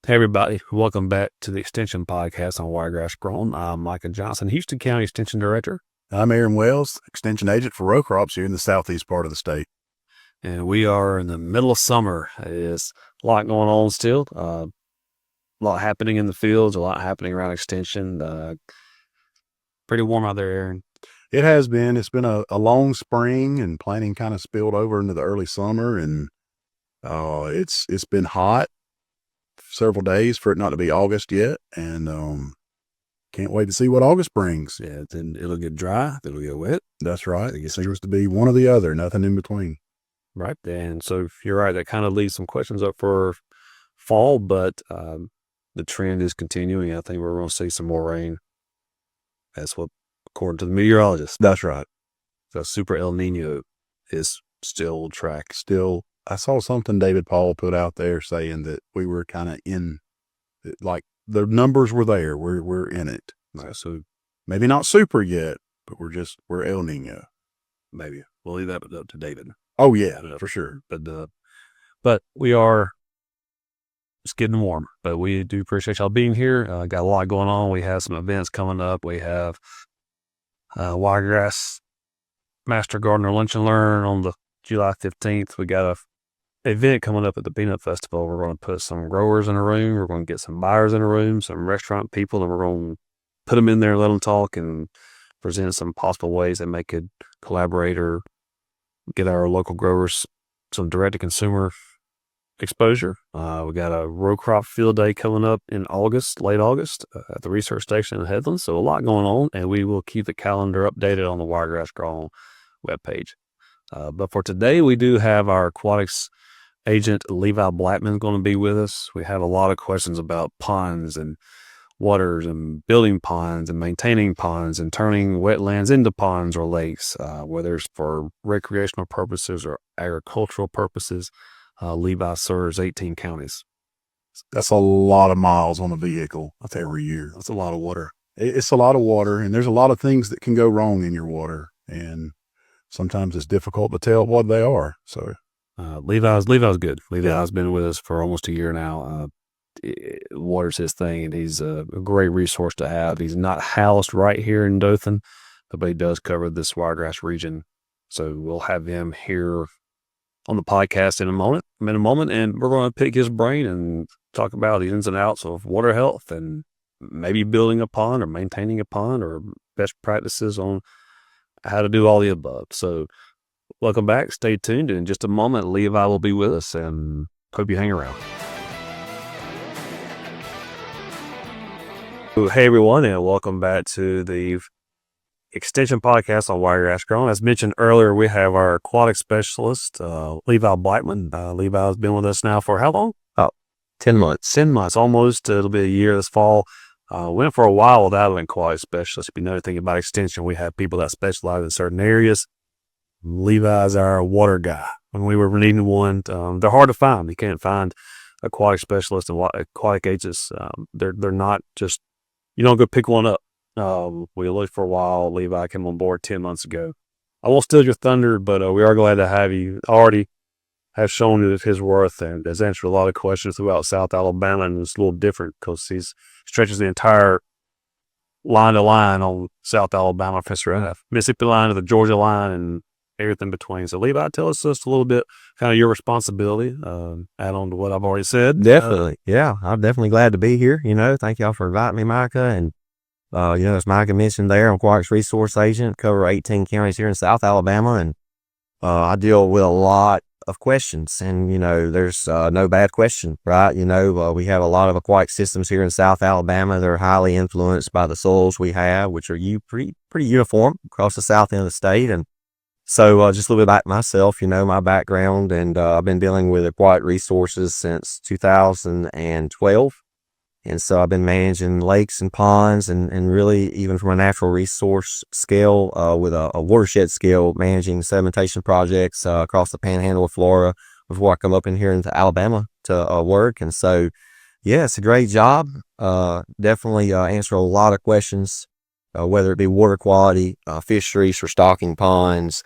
Hey everybody, welcome back to the Extension Podcast on Wiregrass Grown. I'm Micah Johnson, Houston County Extension Director, I'm Aaron Wells, Extension Agent for row crops here in the southeast part of the state. and we are in the middle of summer. There's a lot going on still, a lot happening in the fields, a lot happening around Extension. Pretty warm out there, Aaron. It has been. It's been a long spring, and planting kind of spilled over into the early summer, and it's been hot several days for it not to be August yet, and can't wait to see what August brings. Yeah, then it'll get dry, it'll get wet. That's right. It seems to be one or the other, nothing in between. Right, and so you're right, that kind of leaves some questions up for fall, but the trend is continuing. I think we're going to see some more rain. That's what, according to the meteorologist. That's right. So Super El Nino is still on track. I saw something David Paul put out there saying that we were kind of in, like the numbers were there. We're in it. So maybe not super yet, but we're El Nino. Maybe we'll leave that up to David. Oh yeah, for sure. But we are, it's getting warmer, but we do appreciate y'all being here. Got a lot going on. We have some events coming up. We have Wiregrass Master Gardener Lunch and Learn on the July 15th. We got a event coming up at the Peanut Festival. We're going to put some growers in a room. We're going to get some buyers in a room, some restaurant people, and we're going to put them in there and let them talk and present some possible ways that they could collaborate or get our local growers some direct-to-consumer exposure. We got a row crop field day coming up in August, late August, at the research station in Headlands. So a lot going on, and we will keep the calendar updated on the Wiregrass Grown webpage. But for today, we do have our aquatics agent, Levi Blackmon, going to be with us. We have a lot of questions about ponds and waters and building ponds and maintaining ponds and turning wetlands into ponds or lakes, whether it's for recreational purposes or agricultural purposes. Levi serves 18 counties. That's a lot of miles on a vehicle every year. That's a lot of water. It's a lot of water, and there's a lot of things that can go wrong in your water, and sometimes it's difficult to tell what they are. So Levi's good. Levi's been with us for almost a year now. Water's his thing, and he's a great resource to have. He's not housed right here in Dothan, but he does cover this Wiregrass region. So we'll have him here on the podcast in a moment, and we're going to pick his brain and talk about the ins and outs of water health and maybe building a pond or maintaining a pond or best practices on how to do all the above. So welcome back. Stay tuned. In just a moment, Levi will be with us, and hope you hang around. Hey everyone, and welcome back to the Extension Podcast on Wiregrass Grown. As mentioned earlier, we have our aquatic specialist, Levi Blackmon. Levi has been with us now for how long? 10 months. 10 months, almost. It'll be a year this fall. Went for a while without an aquatic specialist. If you know anything about Extension, we have people that specialize in certain areas. Levi's our water guy. When we were needing one, they're hard to find. You can't find aquatic specialists and aquatic agents. They're not just, you don't go pick one up. We looked for a while. Levi came on board 10 months ago. I won't steal your thunder, but we are glad to have you. Already have shown his worth and has answered a lot of questions throughout South Alabama, and it's a little different because he stretches the entire line to line on South Alabama, Mississippi line to the Georgia line and everything between. So Levi, tell us just a little bit kind of your responsibility, add on to what I've already said. Definitely. Yeah, I'm definitely glad to be here. Thank y'all for inviting me, Micah. And, as Micah mentioned there, I'm Aquatics Resource Agent, cover 18 counties here in South Alabama. And I deal with a lot of questions, and, there's no bad question, right? We have a lot of aquatic systems here in South Alabama. They're highly influenced by the soils we have, which are pretty uniform across the south end of the state. And so just a little bit about myself, my background, and I've been dealing with aquatic resources since 2012. And so I've been managing lakes and ponds and really even from a natural resource scale with a watershed scale, managing sedimentation projects across the panhandle of Florida before I come up in here into Alabama to work. And so, yeah, it's a great job. Definitely answer a lot of questions, whether it be water quality, fisheries for stocking ponds,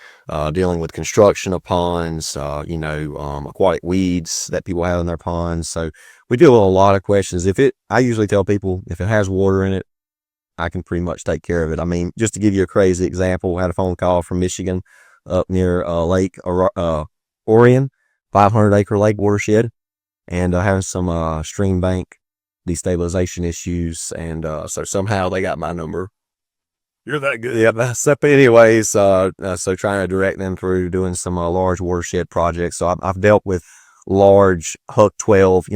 dealing with construction of ponds, aquatic weeds that people have in their ponds. So we deal with a lot of questions. I usually tell people if it has water in it, I can pretty much take care of it. I mean, just to give you a crazy example, I had a phone call from Michigan up near Lake Orion, 500-acre lake watershed, and having some stream bank destabilization issues. And so somehow they got my number. You're that good. Yeah. So anyways, so trying to direct them through doing some large watershed projects. So I've dealt with large Huck 12,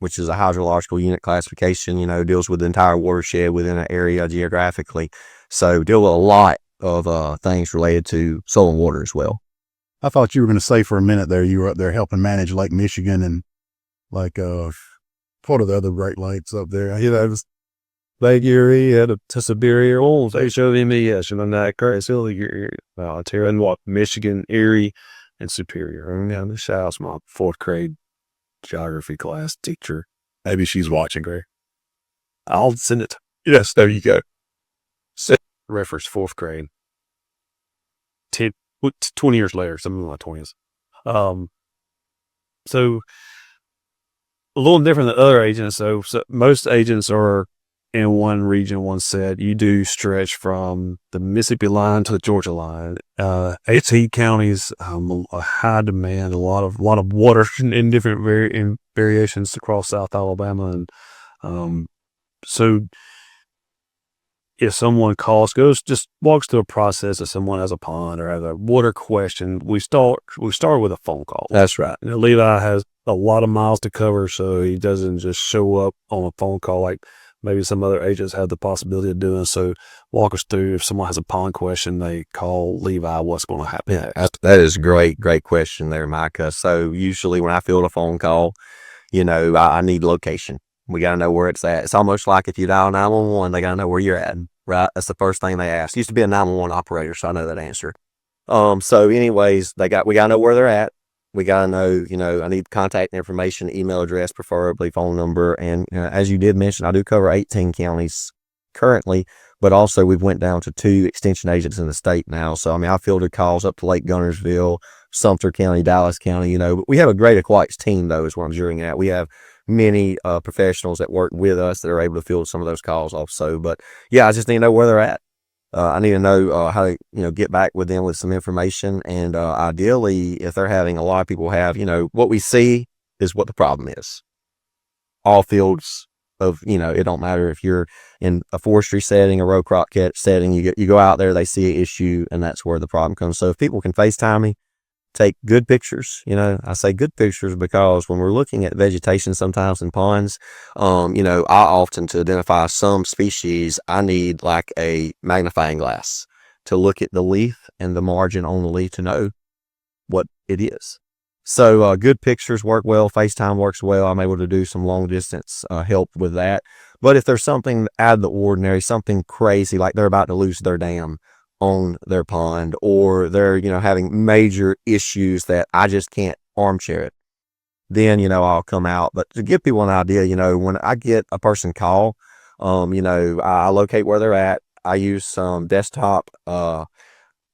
which is a hydrological unit classification, deals with the entire watershed within an area geographically. So deal with a lot of things related to soil and water as well. I thought you were going to say for a minute there, you were up there helping manage Lake Michigan and like, what are the other Great Lakes up there? It was Lake Erie, had a Superior, HOMES, and that crazy, and what, Michigan, Erie, and Superior. And this house, my 4th grade geography class teacher. Maybe she's watching, Greg. I'll send it. Yes, there you go. Reference 4th grade. 20 years later, something like 20s. So a little different than other agents. So most agents are in one region, one set. You do stretch from the Mississippi line to the Georgia line. 18 counties, a high demand, a lot of water in different variations across South Alabama. And so if someone just walks through a process, if someone has a pond or has a water question, we start with a phone call. That's right. Levi has a lot of miles to cover, so he doesn't just show up on a phone call like maybe some other agents have the possibility of doing. So walk us through, if someone has a pond question, they call Levi, what's going to happen? Yeah, that is a great question there, Micah. So usually when I field a phone call, I need location. We got to know where it's at. It's almost like if you dial 911, they got to know where you're at, right? That's the first thing they ask. Used to be a 911 operator, so I know that answer. So anyways, we got to know where they're at. We got to know, I need contact information, email address, preferably phone number. And as you did mention, I do cover 18 counties currently, but also we've went down to 2 extension agents in the state now. So, I mean, I fielded calls up to Lake Gunnersville, Sumter County, Dallas County, but we have a great aquatics team though, is what I'm zeroing at. We have many professionals that work with us that are able to field some of those calls also. But yeah, I just need to know where they're at. I need to know how to, get back with them with some information. And ideally, if they're having, a lot of people have, what we see is what the problem is. All fields of, it don't matter if you're in a forestry setting, a row crop setting, you go out there, they see an issue, and that's where the problem comes. So if people can FaceTime me, take good pictures. I say good pictures because when we're looking at vegetation sometimes in ponds, I often, to identify some species, I need like a magnifying glass to look at the leaf and the margin on the leaf to know what it is. So good pictures work well. FaceTime works well. I'm able to do some long distance help with that. But if there's something out of the ordinary, something crazy, like they're about to lose their dam on their pond, or they're, having major issues that I just can't armchair it, then, I'll come out. But to give people an idea, when I get a person call, I locate where they're at. I use some desktop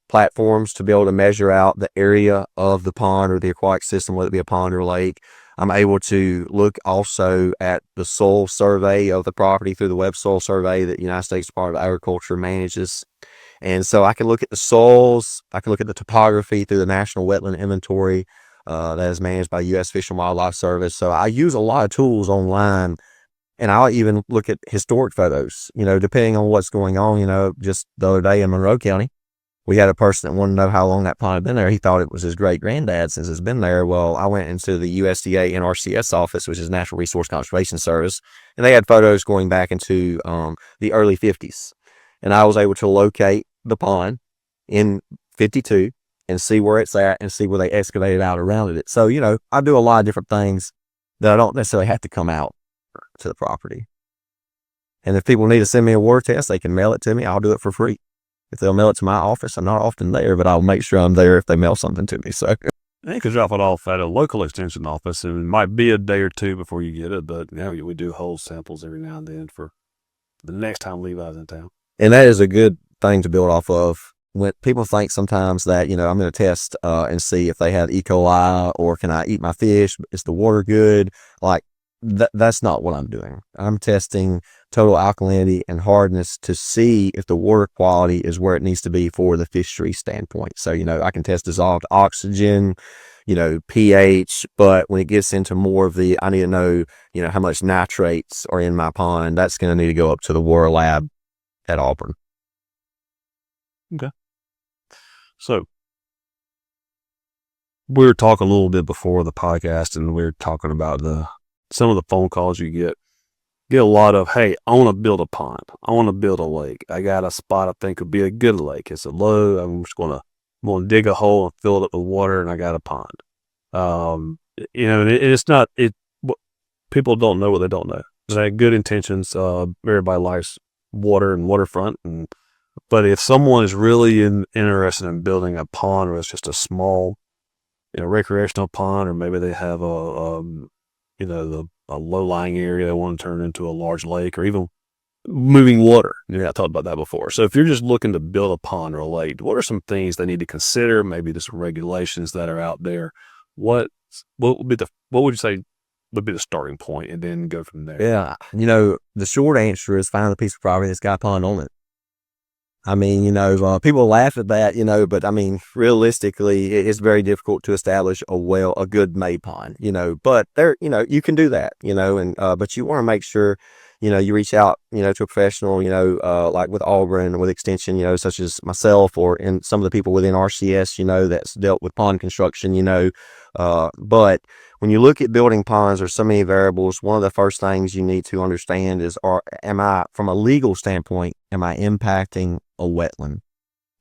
platforms to be able to measure out the area of the pond or the aquatic system, whether it be a pond or lake. I'm able to look also at the soil survey of the property through the web soil survey that the United States Department of Agriculture manages. And so I can look at the soils, I can look at the topography through the National Wetland Inventory that is managed by U.S. Fish and Wildlife Service. So I use a lot of tools online, and I'll even look at historic photos, depending on what's going on. Just the other day in Monroe County, we had a person that wanted to know how long that pond had been there. He thought it was his great granddad since it's been there. Well, I went into the USDA NRCS office, which is Natural Resource Conservation Service, and they had photos going back into the early 50s. And I was able to locate the pond in 52 and see where it's at and see where they excavated out around it. So, I do a lot of different things that I don't necessarily have to come out to the property. And if people need to send me a water test, they can mail it to me. I'll do it for free. If they'll mail it to my office, I'm not often there, but I'll make sure I'm there if they mail something to me. So you could drop it off at a local extension office, and it might be a day or two before you get it. But we do whole samples every now and then for the next time Levi's in town. And that is a good thing to build off of. When people think sometimes that, I'm going to test and see if they have E. coli, or can I eat my fish? Is the water good? Like, that's not what I'm doing. I'm testing total alkalinity and hardness to see if the water quality is where it needs to be for the fishery standpoint. So, I can test dissolved oxygen, pH, but when it gets into more of I need to know, how much nitrates are in my pond, that's going to need to go up to the water lab at Auburn. Okay. So we were talking a little bit before the podcast, and we were talking about some of the phone calls you get a lot of, hey, I want to build a pond. I want to build a lake. I got a spot I think would be a good lake. It's a low. I'm going to dig a hole and fill it up with water, and I got a pond. It's not, people don't know what they don't know. They have good intentions. Everybody likes water and waterfront. But if someone is really interested in building a pond, or it's just a small, recreational pond, or maybe they have a low-lying area they want to turn into a large lake, or even moving water. I talked about that before. So if you're just looking to build a pond or a lake, what are some things they need to consider? Maybe there's some regulations that are out there. What would you say would be the starting point, and then go from there? Yeah. The short answer is find a piece of property that's got a pond on it. I mean, people laugh at that, but I mean, realistically, it's very difficult to establish a good made pond, but you can do that, but you want to make sure, you reach out, to a professional, like with Auburn, with Extension, such as myself, and some of the people within RCS, that's dealt with pond construction, but when you look at building ponds, there's so many variables. One of the first things you need to understand is, am I, from a legal standpoint, am I impacting a wetland?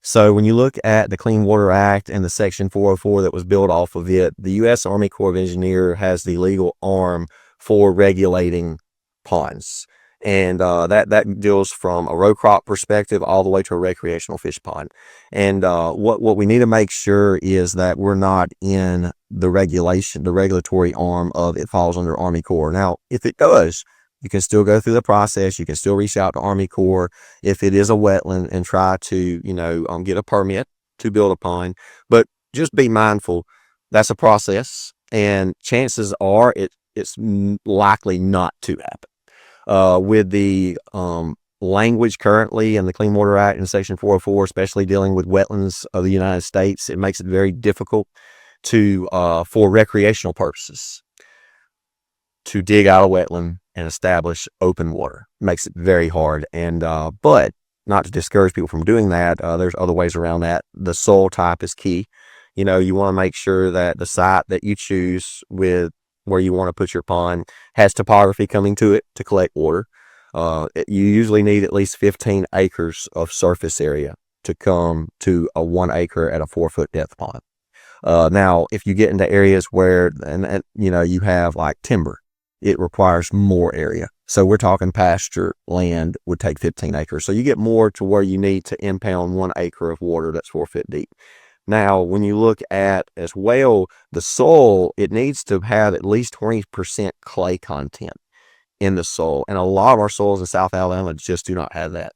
So when you look at the Clean Water Act and the Section 404 that was built off of it, the U.S. Army Corps of Engineers has the legal arm for regulating ponds. And that deals from a row crop perspective all the way to a recreational fish pond. And what we need to make sure is that we're not in the regulatory arm of it falls under Army Corps. Now, if it does, you can still go through the process. You can still reach out to Army Corps if it is a wetland and try to, get a permit to build a pond. But just be mindful, that's a process, and chances are it's likely not to happen. With the language currently in the Clean Water Act and Section 404, especially dealing with wetlands of the United States, it makes it very difficult for recreational purposes to dig out a wetland and establish open water. It makes it very hard. And but not to discourage people from doing that, there's other ways around that. The soil type is key. You want to make sure that the site that you choose with where you want to put your pond has topography coming to it to collect water. You usually need at least 15 acres of surface area to come to a 1 acre at a 4-foot depth pond. Now, if you get into areas where, you have like timber, it requires more area. So we're talking pasture land would take 15 acres. So you get more to where you need to impound 1 acre of water that's 4 foot deep. Now, when you look at as well, the soil, it needs to have at least 20% clay content in the soil. And a lot of our soils in South Alabama just do not have that.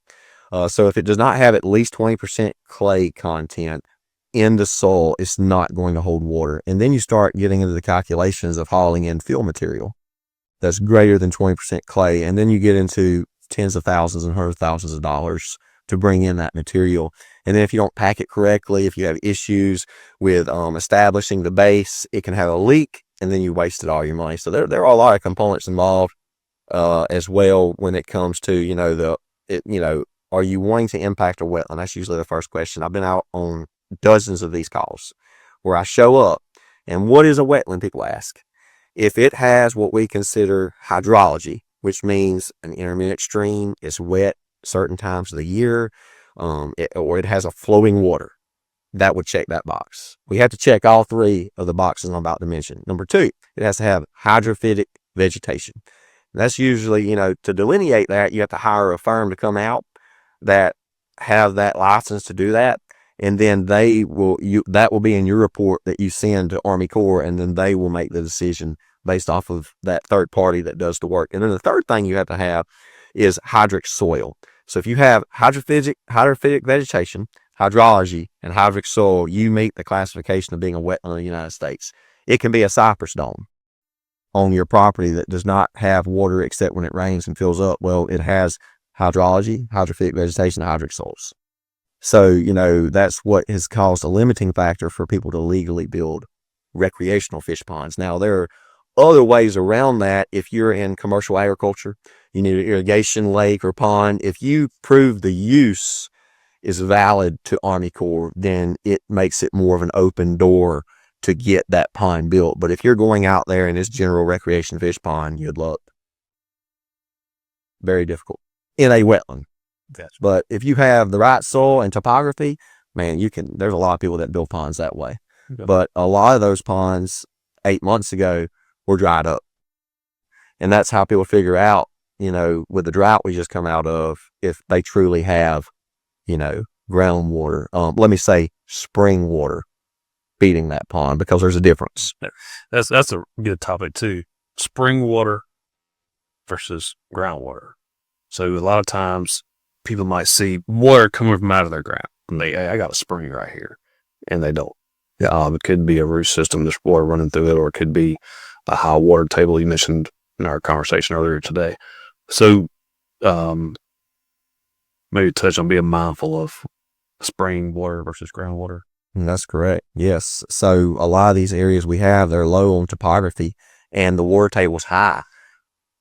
So if it does not have at least 20% clay content in the soil, it's not going to hold water. And then you start getting into the calculations of hauling in fill material that's greater than 20% clay. And then you get into tens of thousands and hundreds of thousands of dollars to bring in that material. And then if you don't pack it correctly, if you have issues with establishing the base, it can have a leak, and then you wasted all your money. So there are a lot of components involved as well when it comes to, are you wanting to impact a wetland? That's usually the first question. I've been out on dozens of these calls where I show up, and what is a wetland, people ask. If it has what we consider hydrology, which means an intermittent stream, it's wet certain times of the year, or it has a flowing water, that would check that box. We have to check all three of the boxes I'm about to mention. Number 2, it has to have hydrophytic vegetation. That's usually, to delineate that, you have to hire a firm to come out that have that license to do that. And then that will be in your report that you send to Army Corps, and then they will make the decision based off of that third party that does the work. And then the third thing you have to have is hydric soil. So if you have hydrophytic vegetation, hydrology, and hydric soil, you meet the classification of being a wetland in the United States. It can be a cypress dome. on your property that does not have water except when it rains and fills up? Well, it has hydrology, hydrophytic vegetation, hydric soils. So, you know, that's what has caused a limiting factor for people to legally build recreational fish ponds. Now, there are other ways around that. If you're in commercial agriculture, you need an irrigation lake or pond. If you prove the use is valid to Army Corps, then it makes it more of an open door to get that pond built. But if you're going out there in this general recreation fish pond, good luck. Very difficult in a wetland. Gotcha. But if you have the right soil and topography, man, there's a lot of people that build ponds that way. Okay. But a lot of those ponds 8 months ago were dried up. And that's how people figure out, you know, with the drought we just come out of, if they truly have, you know, groundwater, let me say spring water feeding that pond, because there's a difference. That's a good topic too. Spring water versus groundwater. So a lot of times people might see water coming from out of their ground, and I got a spring right here, and they don't. It could be a root system, there's water running through it, or it could be a high water table you mentioned in our conversation earlier today. So maybe touch on being mindful of spring water versus groundwater. That's correct. Yes. So a lot of these areas we have, they're low on topography, and the water table's high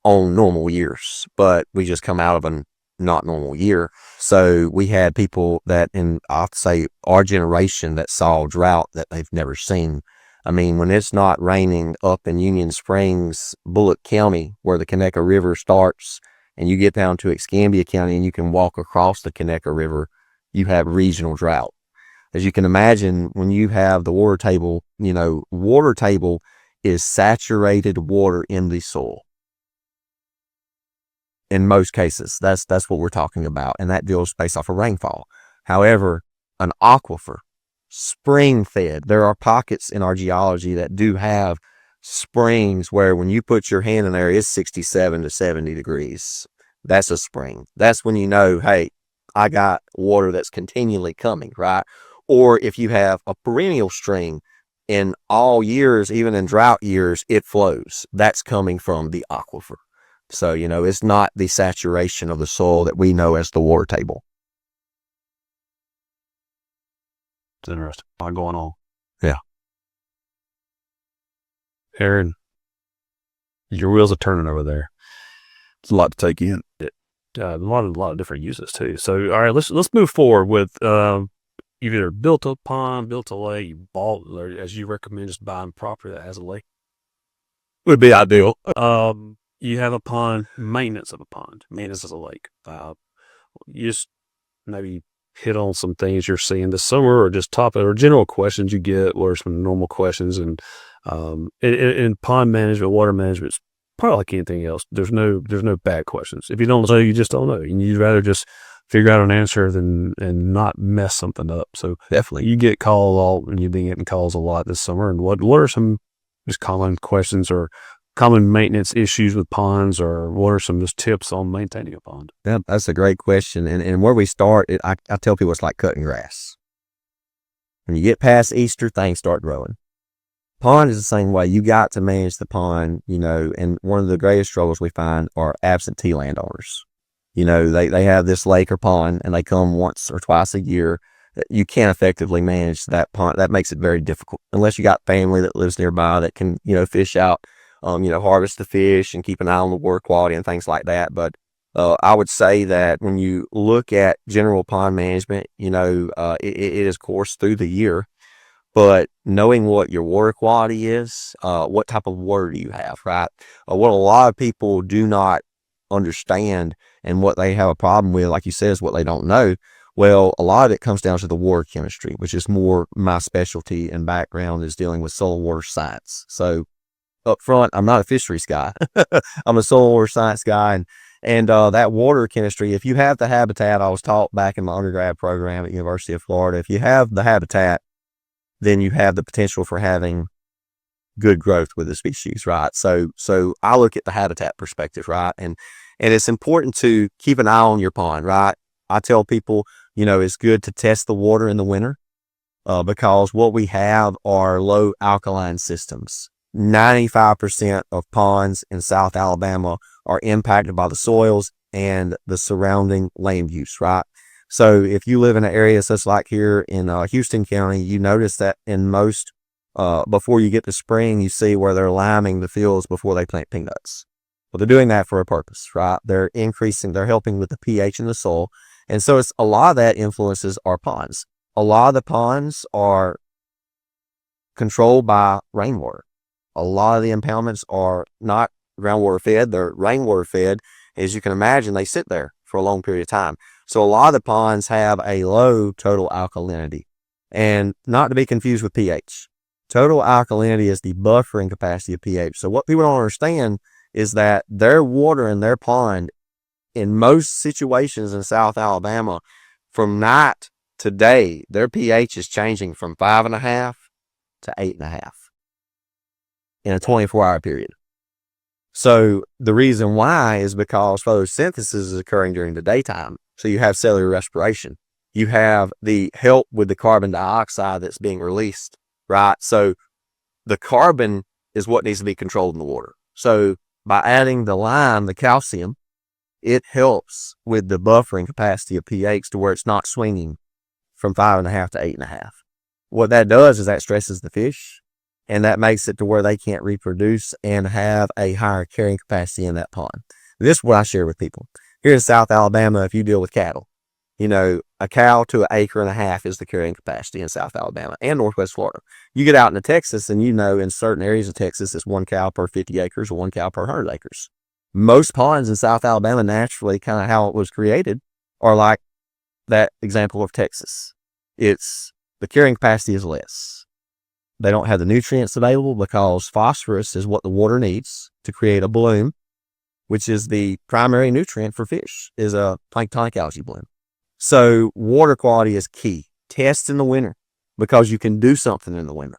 on normal years, but we just come out of a not normal year. So we had people that I'll say our generation that saw drought that they've never seen. I mean, when it's not raining up in Union Springs, Bullock County, where the Conecuh River starts, and you get down to Escambia County and you can walk across the Conecuh River, you have regional drought. As you can imagine, when you have the water table, you know, water table is saturated water in the soil. In most cases, that's what we're talking about, and that deals based off of rainfall. However, an aquifer, spring fed, there are pockets in our geology that do have springs where when you put your hand in there, it's 67 to 70 degrees. That's a spring. That's when you know, hey, I got water that's continually coming, right? Or if you have a perennial stream in all years, even in drought years, it flows. That's coming from the aquifer. So, you know, it's not the saturation of the soil that we know as the water table. It's interesting. A lot going on. Yeah. Aaron, your wheels are turning over there. It's a lot to take in. A lot of different uses too. So, all right, let's move forward with you've either built a pond, built a lake, you bought, or as you recommend, just buying property that has a lake. Would be ideal. You have a pond, maintenance of a pond, maintenance of a lake. You just maybe hit on some things you're seeing this summer, or just topic or general questions you get, or some normal questions. And in pond management, water management, it's probably like anything else. There's no bad questions. If you don't know, you just don't know, and you'd rather just figure out an answer and not mess something up. So Definitely, you get calls all, and you've been getting calls a lot this summer. And what are some just common questions or common maintenance issues with ponds, or what are some just tips on maintaining a pond? Yeah, that's a great question. And where we start, I tell people it's like cutting grass. When you get past Easter, things start growing. Pond is the same way. You got to manage the pond, you know, and one of the greatest struggles we find are absentee landowners. You know, they have this lake or pond and they come once or twice a year. You can't effectively manage that pond. That makes it very difficult unless you got family that lives nearby that can, you know, fish out, harvest the fish and keep an eye on the water quality and things like that. But I would say that when you look at general pond management, it is, of course, through the year. But knowing what your water quality is, what type of water do you have, right? What a lot of people do not understand and what they have a problem with, like you said, is what they don't know. Well, a lot of it comes down to the water chemistry, which is more my specialty and background is dealing with soil water science. So up front, I'm not a fisheries guy. I'm a soil water science guy. And that water chemistry, if you have the habitat, I was taught back in my undergrad program at University of Florida, if you have the habitat, then you have the potential for having good growth with the species, right? So I look at the habitat perspective, right? And it's important to keep an eye on your pond, right? I tell people, it's good to test the water in the winter because what we have are low alkaline systems. 95% of ponds in South Alabama are impacted by the soils and the surrounding land use, right? So if you live in an area such like here in Houston County, you notice that in most, before you get to spring, you see where they're liming the fields before they plant peanuts. Well, they're doing that for a purpose, right? They're helping with the pH in the soil. And so it's a lot of that influences our ponds. A lot of the ponds are controlled by rainwater. A lot of the impoundments are not groundwater fed, they're rainwater fed. As you can imagine, they sit there for a long period of time. So a lot of the ponds have a low total alkalinity, and not to be confused with pH. Total alkalinity is the buffering capacity of pH. So what people don't understand is that their water in their pond, in most situations in South Alabama, from night to day, their pH is changing from 5.5 to 8.5 in a 24-hour period. So the reason why is because photosynthesis is occurring during the daytime. So you have cellular respiration. You have the help with the carbon dioxide that's being released, right? So the carbon is what needs to be controlled in the water. So by adding the lime, the calcium, it helps with the buffering capacity of pH to where it's not swinging from 5.5 to 8.5. What that does is that stresses the fish, and that makes it to where they can't reproduce and have a higher carrying capacity in that pond. This is what I share with people. Here in South Alabama, if you deal with cattle, a cow to 1.5 acres is the carrying capacity in South Alabama and Northwest Florida. You get out into Texas, and in certain areas of Texas, it's 1 cow per 50 acres or 1 cow per 100 acres. Most ponds in South Alabama, naturally, kind of how it was created, are like that example of Texas. The carrying capacity is less. They don't have the nutrients available because phosphorus is what the water needs to create a bloom, which is the primary nutrient for fish, is a planktonic algae bloom. So water quality is key. Test in the winter because you can do something in the winter.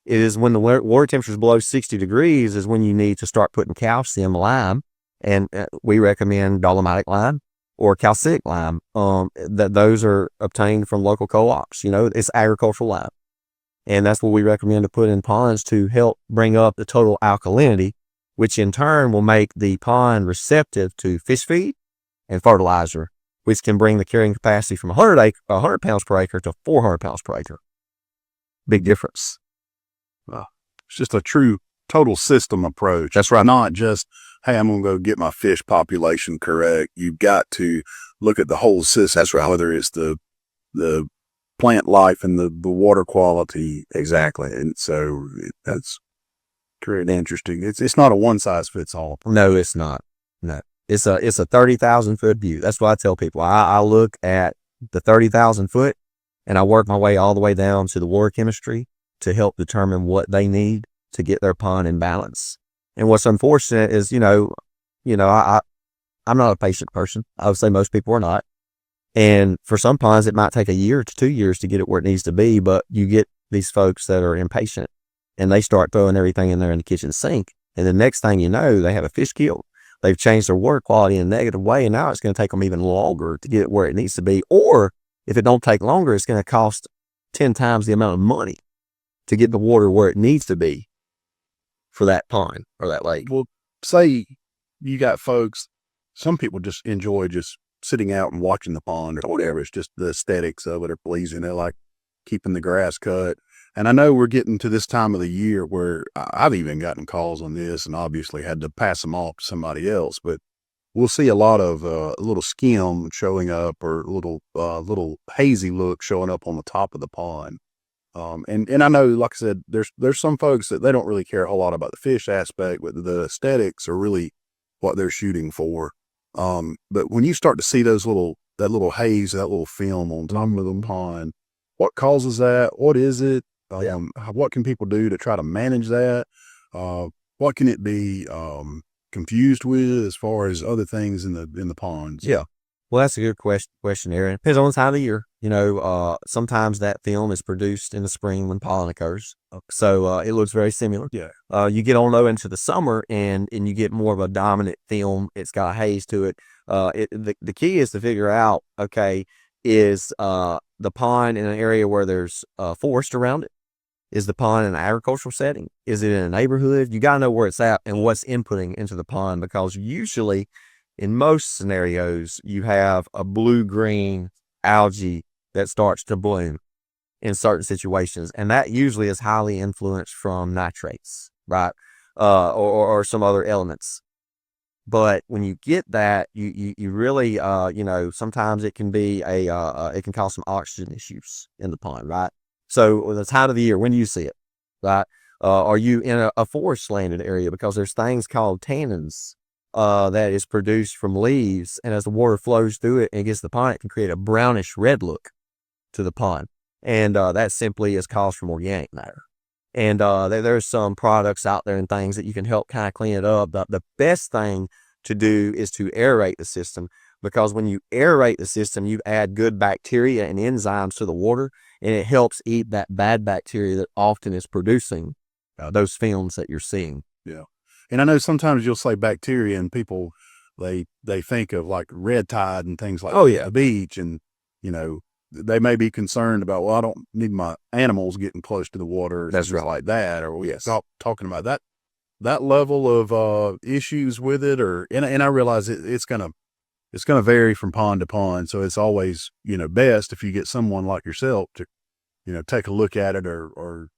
It is when the water temperature is below 60 degrees is when you need to start putting calcium lime, and we recommend dolomitic lime or calcitic lime. That those are obtained from local co-ops. It's agricultural lime. And that's what we recommend to put in ponds to help bring up the total alkalinity, which in turn will make the pond receptive to fish feed and fertilizer, which can bring the carrying capacity from 100 pounds per acre to 400 pounds per acre. Big difference. It's just a true total system approach. That's right. Not just, hey, I'm going to go get my fish population correct. You've got to look at the whole system. That's right. Whether it's the plant life and the water quality. Exactly. And so that's pretty interesting. It's not a one size fits all. No, it's not. No, it's a 30,000 foot view. That's what I tell people. I look at the 30,000 foot and I work my way all the way down to the water chemistry to help determine what they need to get their pond in balance. And what's unfortunate is, I'm not a patient person. I would say most people are not. And for some ponds, it might take a year to 2 years to get it where it needs to be, but you get these folks that are impatient and they start throwing everything in there in the kitchen sink. And the next thing you know, they have a fish killed. They've changed their water quality in a negative way, and now it's going to take them even longer to get it where it needs to be. Or if it don't take longer, it's going to cost 10 times the amount of money to get the water where it needs to be for that pond or that lake. Well, say you got folks, some people just enjoy just sitting out and watching the pond or whatever. It's just the aesthetics of it are pleasing. They like keeping the grass cut. And I know we're getting to this time of the year where I've even gotten calls on this and obviously had to pass them off to somebody else, but we'll see a lot of little skim showing up or little hazy look showing up on the top of the pond. And I know, like I said, there's some folks that they don't really care a whole lot about the fish aspect, but the aesthetics are really what they're shooting for. But when you start to see that little haze, that little film on top of the pond, what causes that? What is it? What can people do to try to manage that? What can it be confused with as far as other things in the ponds? Yeah. Well, that's a good question, Aaron. Depends on the time of the year. Sometimes that film is produced in the spring when pollen occurs. So it looks very similar. Yeah. You get on low into the summer and you get more of a dominant film. It's got haze to it. The key is to figure out, okay, is the pond in an area where there's forest around it? Is the pond in an agricultural setting? Is it in a neighborhood? You got to know where it's at and what's inputting into the pond, because usually in most scenarios, you have a blue-green algae that starts to bloom in certain situations. And that usually is highly influenced from nitrates, right? Or some other elements. But when you get that, you really, sometimes it can be it can cause some oxygen issues in the pond, right? So the time of the year, when do you see it, right? Are you in a forest landed area? Because there's things called tannins that is produced from leaves. And as the water flows through it and gets to the pond, it can create a brownish red look to the pond. And that simply is caused from organic matter. And there's some products out there and things that you can help kind of clean it up. The best thing to do is to aerate the system, because when you aerate the system, you add good bacteria and enzymes to the water, and it helps eat that bad bacteria that often is producing those films that you're seeing. Yeah. And I know sometimes you'll say bacteria and people, they think of like red tide and things like that, the beach, and, they may be concerned about, well, I don't need my animals getting close to the water or That's things right. like that. Or we talking about that level of issues with it, and I realize it's gonna vary from pond to pond. So it's always, best if you get someone like yourself to, take a look at it or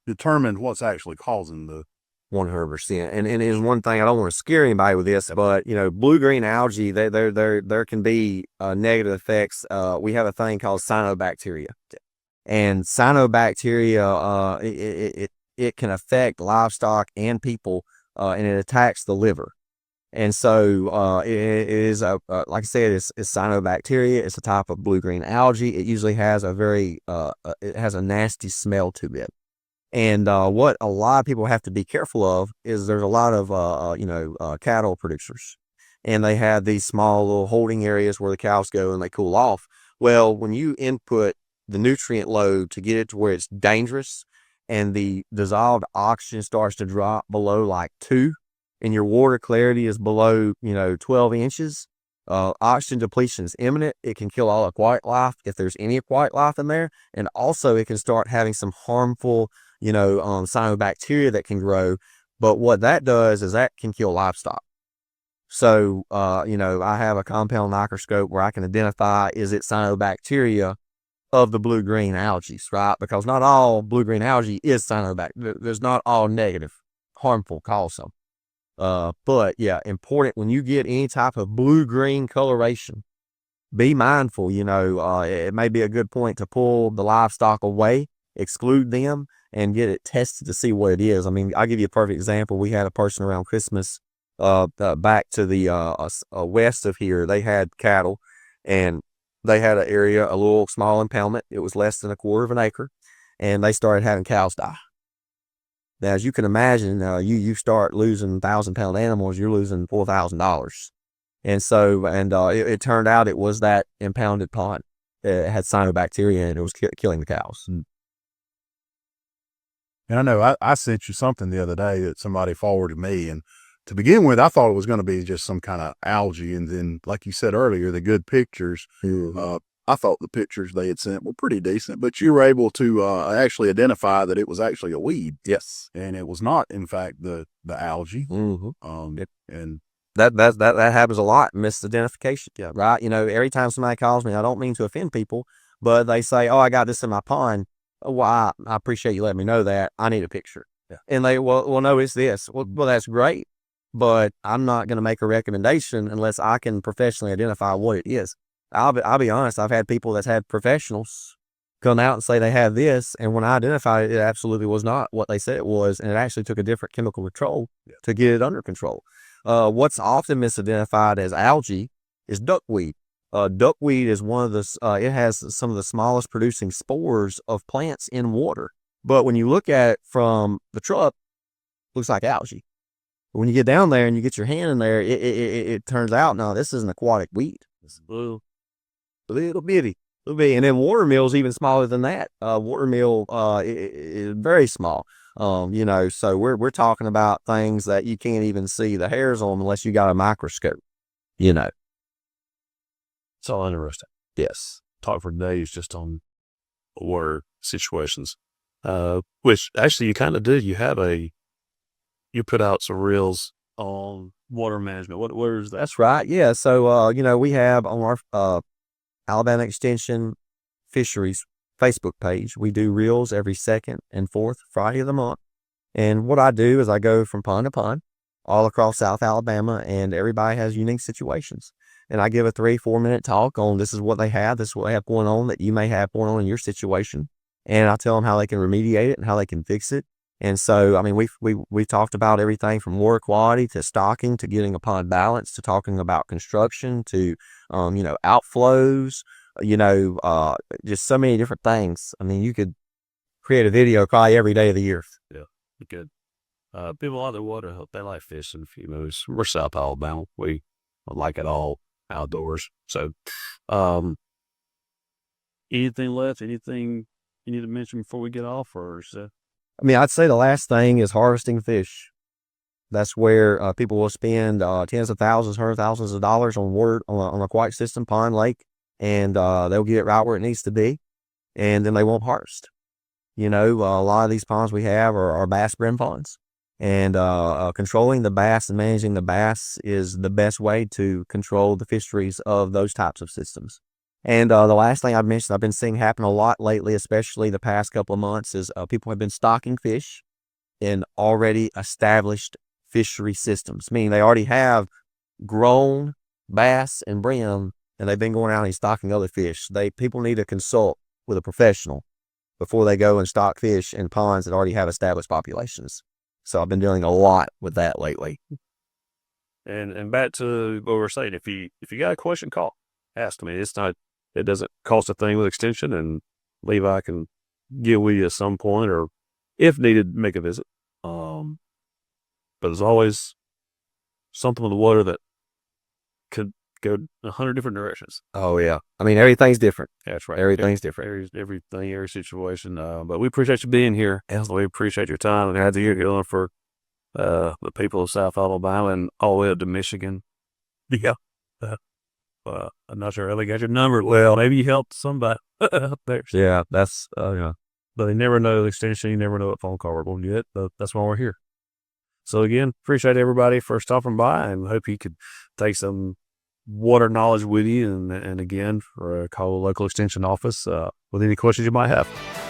determine what's actually causing the 100%. And is one thing, I don't want to scare anybody with this, but blue-green algae, there can be negative effects. We have a thing called cyanobacteria, and cyanobacteria, it can affect livestock and people, and it attacks the liver. And so it is like I said, it's cyanobacteria. It's a type of blue-green algae. It usually has it has a nasty smell to it. And what a lot of people have to be careful of is there's a lot of cattle producers, and they have these small little holding areas where the cows go and they cool off. Well, when you input the nutrient load to get it to where it's dangerous, and the dissolved oxygen starts to drop below like 2, and your water clarity is below 12 inches, oxygen depletion is imminent. It can kill all aquatic life if there's any aquatic life in there, and also it can start having some harmful cyanobacteria that can grow. But what that does is that can kill livestock. So, I have a compound microscope where I can identify, is it cyanobacteria of the blue-green algae, right? Because not all blue-green algae is cyanobacteria. There's not all negative, harmful also. But yeah, important when you get any type of blue-green coloration, be mindful, it may be a good point to pull the livestock away, exclude them, and get it tested to see what it is. I mean, I'll give you a perfect example. We had a person around Christmas, back to the west of here. They had cattle, and they had an area, a little small impoundment. It was less than 1/4 of an acre, and they started having cows die. Now, as you can imagine, you start losing 1,000-pound animals, you're losing $4,000. And so, it turned out it was that impounded pond. It had cyanobacteria, and it was killing the cows. And I know I sent you something the other day that somebody forwarded me, and to begin with, I thought it was going to be just some kind of algae, and then, like you said earlier, the good pictures. I thought the pictures they had sent were pretty decent, but you were able to actually identify that it was actually a weed. Yes, and it was not, in fact, the algae. And that happens a lot. Misidentification, right? Every time somebody calls me, I don't mean to offend people, but they say, "Oh, I got this in my pond." Oh, well, I appreciate you letting me know that. I need a picture. Yeah. And they, well, no, it's this. Well, that's great, but I'm not going to make a recommendation unless I can professionally identify what it is. I'll be honest. I've had people that's had professionals come out and say they have this, and when I identified it, it absolutely was not what they said it was, and it actually took a different chemical control to get it under control. What's often misidentified as algae is duckweed. Duckweed is one of the, it has some of the smallest producing spores of plants in water. But when you look at it from the truck, it looks like algae. But when you get down there and you get your hand in there, it turns out, no, this is an aquatic weed. It's a little bitty. And then watermeal is even smaller than that. Watermeal is very small. So we're talking about things that you can't even see the hairs on unless you got a microscope. It's all interesting. Yes. Talk for days just on water situations. Which actually you kind of do. You put out some reels on water management. Where is that? That's right. Yeah. So, we have on our Alabama Extension Fisheries Facebook page, we do reels every second and fourth Friday of the month. And what I do is I go from pond to pond all across South Alabama, and everybody has unique situations. And I give a 3-4 minute talk on this is what they have, this is what they have going on that you may have going on in your situation. And I tell them how they can remediate it and how they can fix it. And so, I mean, we've talked about everything from water quality to stocking to getting a pond balance to talking about construction to, outflows, just so many different things. I mean, you could create a video probably every day of the year. Yeah, good. People like the water. They like fishing. We're South Alabama. We like it all outdoors. So, anything left? Anything you need to mention before we get off, or is that? I mean, I'd say the last thing is harvesting fish. That's where people will spend tens of thousands, hundreds of thousands of dollars on water on a aquatic system, pond, lake, and they'll get it right where it needs to be, and then they won't harvest. A lot of these ponds we have are bass brim ponds, and controlling the bass and managing the bass is the best way to control the fisheries of those types of systems. And the last thing I've mentioned, I've been seeing happen a lot lately, especially the past couple of months, is people have been stocking fish in already established fishery systems, meaning they already have grown bass and brim, and they've been going out and stocking other fish. People need to consult with a professional before they go and stock fish in ponds that already have established populations. So I've been doing a lot with that lately. And back to what we were saying, if you got a question, call, ask me. It doesn't cost a thing with extension, and Levi can get with you at some point, or if needed, make a visit. But there's always something with the water that could go 100 different directions. Oh yeah, I mean everything's different. That's right. Everything's different. Every situation. But we appreciate you being here. We appreciate your time and had you going for the people of South Alabama and all the way up to Michigan. Yeah. I'm not sure I really got your number. Well, maybe you helped somebody up there. Yeah, that's yeah. But you never know the extension. You never know what phone call we're going to get. But that's why we're here. So again, appreciate everybody for stopping by, and hope you could take some water knowledge with you. And again, call the local extension office with any questions you might have.